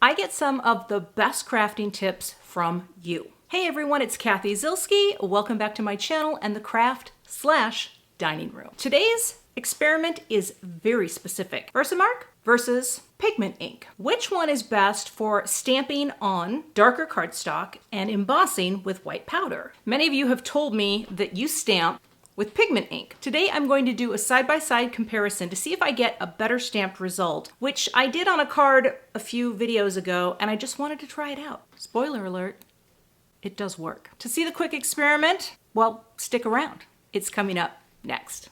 I get some of the best crafting tips from you. Hey everyone, it's Cathy Zielske. Welcome back to my channel and the craft/dining room. Today's experiment is very specific. Versamark versus Pigment ink. Which one is best for stamping on darker cardstock and embossing with white powder? Many of you have told me that you stamp with pigment ink. Today I'm going to do a side-by-side comparison to see if I get a better stamped result, which I did on a card a few videos ago, and I just wanted to try it out. Spoiler alert, it does work. To see the quick experiment, well, stick around. It's coming up next.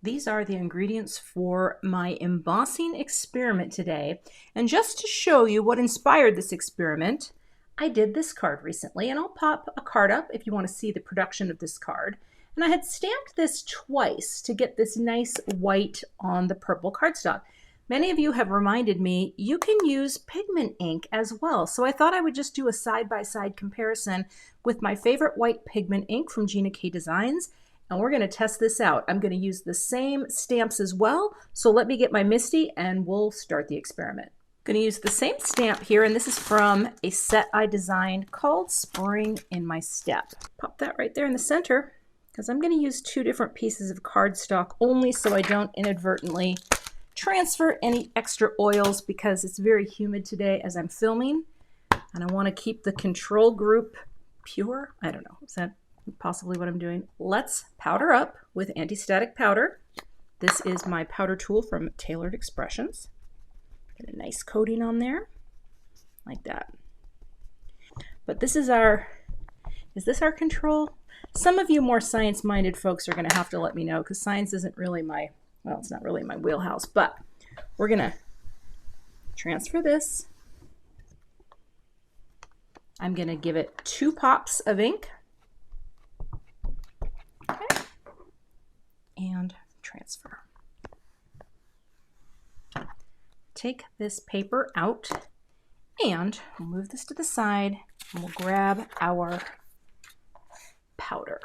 These are the ingredients for my embossing experiment today. And just to show you what inspired this experiment, I did this card recently, and I'll pop a card up if you want to see the production of this card. And I had stamped this twice to get this nice white on the purple cardstock. Many of you have reminded me you can use pigment ink as well. So I thought I would just do a side-by-side comparison with my favorite white pigment ink from Gina Designs. And we're going to test this out. I'm going to use the same stamps as well. So let me get my Misti and we'll start the experiment. I'm going to use the same stamp here, and this is from a set I designed called Spring in My Step. Pop that right there in the center because I'm going to use two different pieces of cardstock only so I don't inadvertently transfer any extra oils because it's very humid today as I'm filming and I want to keep the control group pure. I don't know. Is that possibly what I'm doing? Let's powder up with anti-static powder. This is my powder tool from Tailored Expressions. Get a nice coating on there, like that. But this is this our control? Some of you more science-minded folks are gonna have to let me know because science isn't really well, it's not really my wheelhouse, but we're gonna transfer this. I'm gonna give it 2 pops of ink. Okay. And transfer. Take this paper out and we'll move this to the side and we'll grab our powder.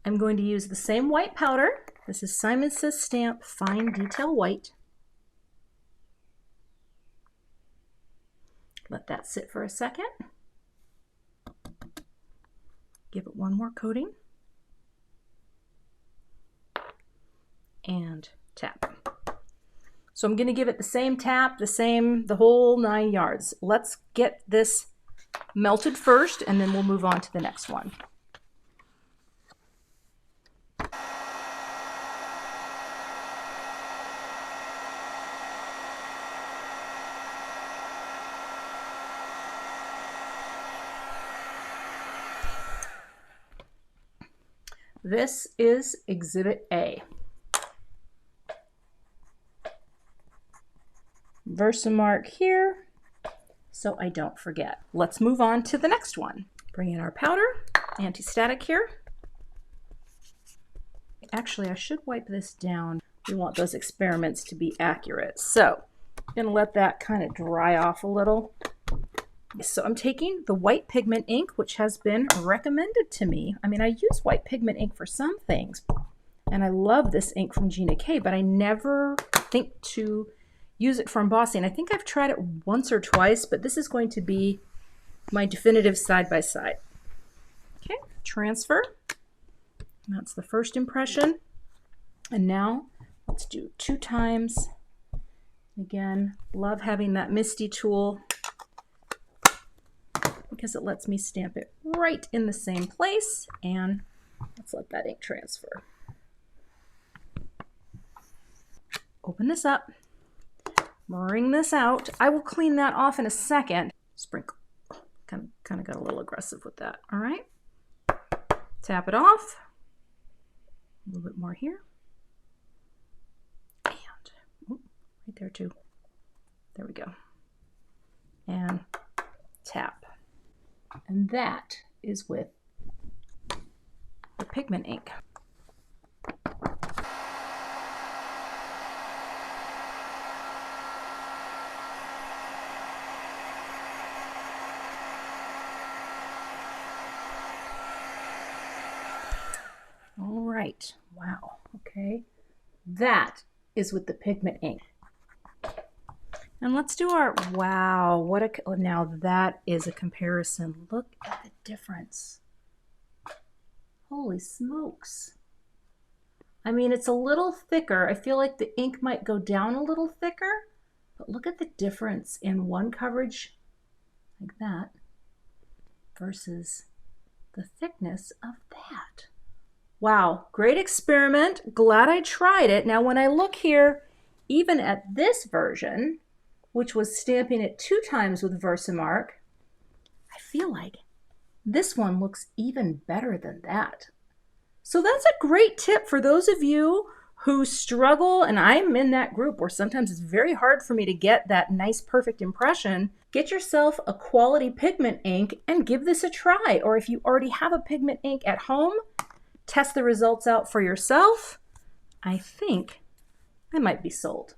I'm going to use the same white powder. This is Simon Says Stamp Fine Detail White. Let that sit for a second. Give it one more coating. And tap. So I'm going to give it the same tap, the whole 9 yards. Let's get this melted first, and then we'll move on to the next one. This is Exhibit A. Versamark here, so I don't forget. Let's move on to the next one. Bring in our powder, anti-static here. Actually, I should wipe this down. We want those experiments to be accurate. So I'm gonna let that kind of dry off a little. So I'm taking the white pigment ink, which has been recommended to me. I mean, I use white pigment ink for some things, and I love this ink from Gina K, but I never think to use it for embossing. I think I've tried it once or twice, but this is going to be my definitive side-by-side. Okay, transfer. That's the first impression. And now let's do 2 times. Again, love having that Misti tool because it lets me stamp it right in the same place. And let's let that ink transfer. Open this up. Wring this out. I will clean that off in a second. Sprinkle. Kind of got a little aggressive with that. All right. Tap it off. A little bit more here. And right there too. There we go. And tap. And that is with the pigment ink. All right. Wow. Okay. That is with the pigment ink. And let's do our, wow, what a, oh, now that is a comparison. Look at the difference. Holy smokes. I mean, it's a little thicker. I feel like the ink might go down a little thicker, but look at the difference in one coverage like that versus the thickness of that. Wow, great experiment. Glad I tried it. Now, when I look here, even at this version, which was stamping it 2 times with Versamark, I feel like this one looks even better than that. So that's a great tip for those of you who struggle, and I'm in that group where sometimes it's very hard for me to get that nice, perfect impression. Get yourself a quality pigment ink and give this a try. Or if you already have a pigment ink at home, test the results out for yourself. I think I might be sold.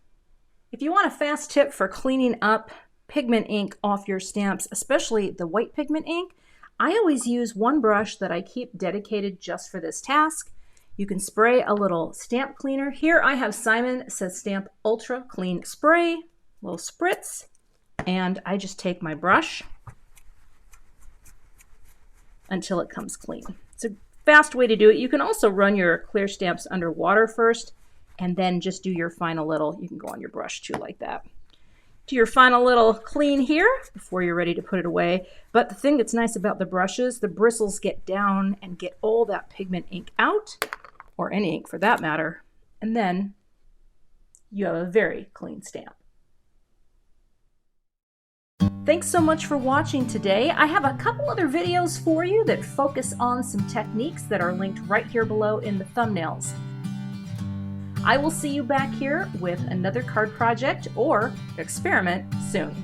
If you want a fast tip for cleaning up pigment ink off your stamps, especially the white pigment ink, I always use one brush that I keep dedicated just for this task. You can spray a little stamp cleaner. Here I have Simon Says Stamp Ultra Clean Spray, little spritz, and I just take my brush until it comes clean. It's a fast way to do it. You can also run your clear stamps under water first and then just do your final little, you can go on your brush too like that. Do your final little clean here before you're ready to put it away. But the thing that's nice about the brushes, the bristles get down and get all that pigment ink out, or any ink for that matter, and then you have a very clean stamp. Thanks so much for watching today. I have a couple other videos for you that focus on some techniques that are linked right here below in the thumbnails. I will see you back here with another card project or experiment soon.